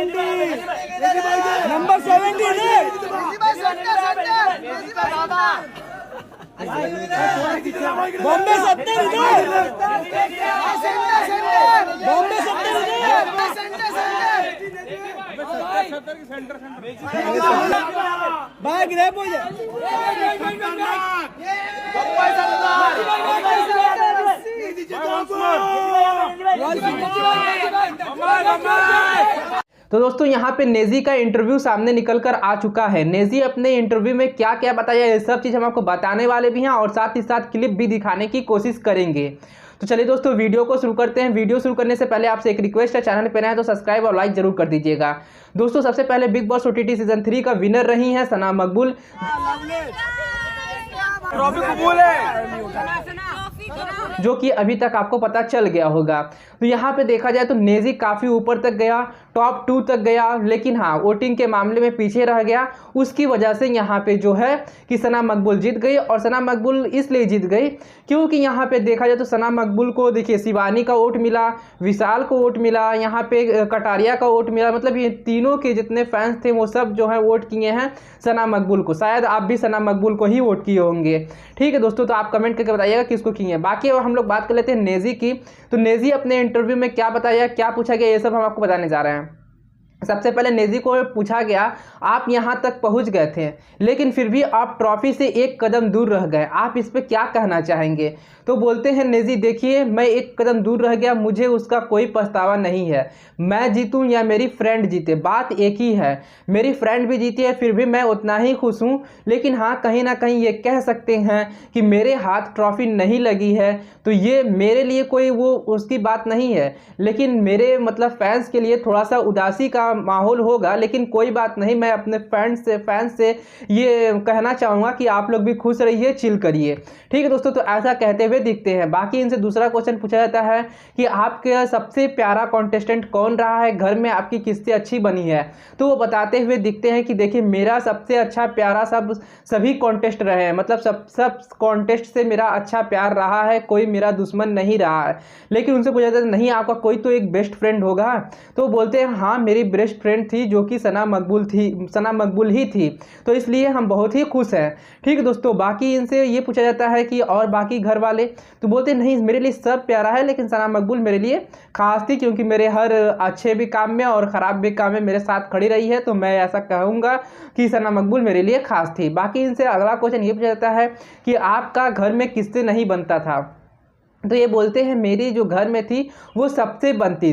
Number 70 Bombay 70 Bombay 70 बाग रे बोले तो दोस्तों यहाँ पे नेजी का इंटरव्यू सामने निकल कर आ चुका है। नेजी अपने इंटरव्यू में क्या क्या बताया, ये सब चीज़ हम आपको बताने वाले भी हैं और साथ ही साथ क्लिप भी दिखाने की कोशिश करेंगे। तो चलिए दोस्तों वीडियो को शुरू करते हैं। वीडियो शुरू करने से पहले आपसे एक रिक्वेस्ट है, चैनल पे नए हैं तो सब्सक्राइब और लाइक जरूर कर दीजिएगा। दोस्तों सबसे पहले बिग बॉस OTT सीजन 3 का विनर रही हैं सना मकबूल, जो कि अभी तक आपको पता चल गया होगा। तो यहाँ पे देखा जाए तो नेजी काफ़ी ऊपर तक गया, टॉप 2 तक गया, लेकिन हाँ वोटिंग के मामले में पीछे रह गया। उसकी वजह से यहाँ पे जो है कि सना मकबूल जीत गई। और सना मकबूल इसलिए जीत गई क्योंकि यहाँ पे देखा जाए तो सना मकबूल को देखिए शिवानी का वोट मिला, विशाल को वोट मिला, यहाँ पे कटारिया का वोट मिला। मतलब ये तीनों के जितने फैंस थे वो सब जो है वोट किए हैं सना मकबूल को। शायद आप भी सना मकबूल को ही वोट किए होंगे। ठीक है दोस्तों, तो आप कमेंट करके बताइएगा किसको किए हैं। बाकी अब हम लोग बात कर लेते हैं नेजी की। तो नेजी अपने इंटरव्यू में क्या बताया, क्या पूछा गया, ये सब हम आपको बताने जा रहे हैं। सबसे पहले नेजी को पूछा गया, आप यहाँ तक पहुँच गए थे लेकिन फिर भी आप ट्रॉफी से एक कदम दूर रह गए, आप इस पर क्या कहना चाहेंगे। तो बोलते हैं नेजी, देखिए मैं एक कदम दूर रह गया, मुझे उसका कोई पछतावा नहीं है। मैं जीतूं या मेरी फ्रेंड जीते, बात एक ही है। मेरी फ्रेंड भी जीती है फिर भी मैं उतना ही खुश हूँ। लेकिन हाँ कहीं ना कहीं ये कह सकते हैं कि मेरे हाथ ट्रॉफी नहीं लगी है तो ये मेरे लिए कोई वो उसकी बात नहीं है, लेकिन मेरे मतलब फैंस के लिए थोड़ा सा उदासी का माहौल होगा। लेकिन कोई बात नहीं, मैं अपने फैंस से ये कहना चाहूँगा कि आप लोग भी खुश रहिए, चिल करिए। ठीक है दोस्तों, तो ऐसा कहते हुए दिखते हैं। बाकी इनसे दूसरा क्वेश्चन पूछा जाता है कि आपके सबसे प्यारा कॉन्टेस्टेंट कौन रहा है, घर में आपकी किससे अच्छी बनी है। तो वो बताते हुए दिखते हैं कि देखिए मेरा सबसे अच्छा प्यारा सभी कॉन्टेस्ट रहे हैं, मतलब सब कॉन्टेस्ट से मेरा अच्छा प्यार रहा है, कोई मेरा दुश्मन नहीं रहा है। लेकिन उनसे पूछा जाता है नहीं आपका कोई तो एक बेस्ट फ्रेंड होगा। तो बोलते हैं हाँ मेरी बेस्ट फ्रेंड थी जो कि सना मकबूल ही थी, तो इसलिए हम बहुत ही खुश हैं। ठीक है दोस्तों, बाकी इनसे ये पूछा जाता है कि और बाकी घर वाले, तो बोलते नहीं मेरे लिए सब प्यारा है लेकिन सना मकबूल मेरे लिए खास थी क्योंकि मेरे हर अच्छे भी काम में और ख़राब भी काम में मेरे साथ खड़ी रही है, तो मैं ऐसा कहूँगा कि सना मकबूल मेरे लिए खास थी। बाकी इनसे अगला क्वेश्चन ये पूछा जाता है कि आपका घर में किससे नहीं बनता था। तो ये बोलते हैं मेरी जो घर में थी वो सबसे बनती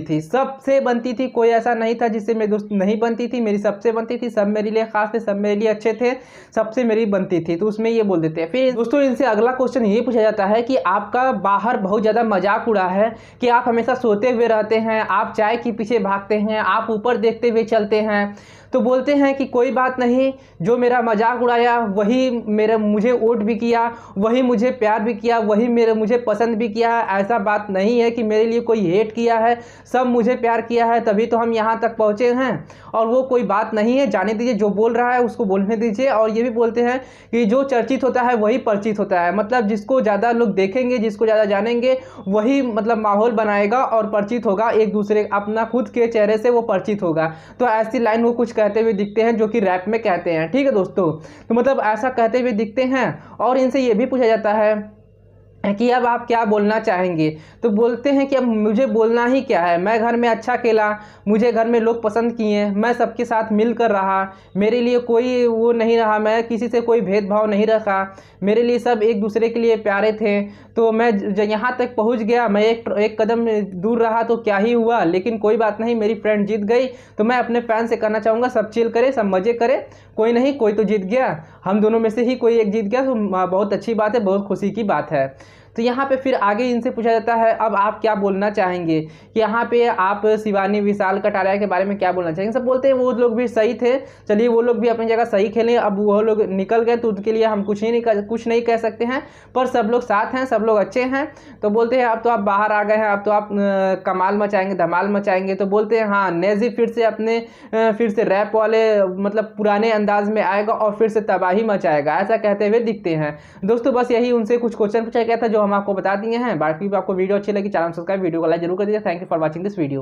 थी, कोई ऐसा नहीं था जिससे मेरी दोस्त नहीं बनती थी, मेरी सबसे बनती थी, सब मेरे लिए खास थे, सब मेरे लिए अच्छे थे, सबसे मेरी बनती थी। तो उसमें ये बोल देते हैं। फिर दोस्तों इनसे अगला क्वेश्चन ये पूछा जाता है कि आपका बाहर बहुत ज़्यादा मजाक उड़ा है कि आप हमेशा सोते हुए रहते हैं, आप चाय के पीछे भागते हैं, आप ऊपर देखते हुए चलते हैं। तो बोलते हैं कि कोई बात नहीं, जो मेरा मजाक उड़ाया वही मुझे वोट भी किया, वही मुझे प्यार भी किया, वही मुझे पसंद भी किया है। ऐसा बात नहीं है कि मेरे लिए कोई हेट किया है, सब मुझे प्यार किया है तभी तो हम यहाँ तक पहुँचे हैं। और वो कोई बात नहीं है, जाने दीजिए, जो बोल रहा है उसको बोलने दीजिए। और ये भी बोलते हैं कि जो चर्चित होता है वही परिचित होता है, मतलब जिसको ज़्यादा लोग देखेंगे, जिसको ज़्यादा जानेंगे वही मतलब माहौल बनाएगा और परिचित होगा, एक दूसरे अपना खुद के चेहरे से वो परिचित होगा। तो ऐसी लाइन वो कुछ कहते हुए दिखते हैं जो कि रैप में कहते हैं। ठीक है दोस्तों, तो मतलब ऐसा कहते हुए दिखते हैं। और इनसे ये भी पूछा जाता है कि अब आप क्या बोलना चाहेंगे। तो बोलते हैं कि अब मुझे बोलना ही क्या है, मैं घर में अच्छा खेला, मुझे घर में लोग पसंद किए, मैं सबके साथ मिलकर रहा, मेरे लिए कोई वो नहीं रहा, मैं किसी से कोई भेदभाव नहीं रखा, मेरे लिए सब एक दूसरे के लिए प्यारे थे। तो मैं यहाँ तक पहुँच गया, मैं एक कदम दूर रहा तो क्या ही हुआ, लेकिन कोई बात नहीं, मेरी फ्रेंड जीत गई। तो मैं अपने फैन से कहना चाहूँगा सब चिल करे, सब मज़े करे, कोई नहीं कोई तो जीत गया, हम दोनों में से ही कोई एक जीत गया, तो बहुत अच्छी बात है, बहुत खुशी की बात है। तो यहाँ पे फिर आगे इनसे पूछा जाता है अब आप क्या बोलना चाहेंगे, कि यहाँ पे आप शिवानी विशाल कटारिया के बारे में क्या बोलना चाहेंगे। सब बोलते हैं वो लोग भी सही थे, चलिए वो लोग भी अपनी जगह सही खेलें, अब वो लोग निकल गए तो उनके लिए हम कुछ नहीं कह सकते हैं, पर सब लोग साथ हैं, सब लोग अच्छे हैं। तो बोलते हैं अब तो आप बाहर आ गए हैं, अब तो आप कमाल मचाएंगे, धमाल मचाएंगे। तो बोलते हैं हाँ नेजी फिर से रैप वाले मतलब पुराने अंदाज में आएगा और फिर से तबाही मचाएगा, ऐसा कहते हुए दिखते हैं। दोस्तों बस यही उनसे कुछ क्वेश्चन पूछा गया था जो हम आपको बता दिए हैं। बाकी भी आपको वीडियो अच्छी लगी, चैनल सब्सक्राइब, वीडियो को लाइक जरूर कर दीजिए। Thank you for watching this video.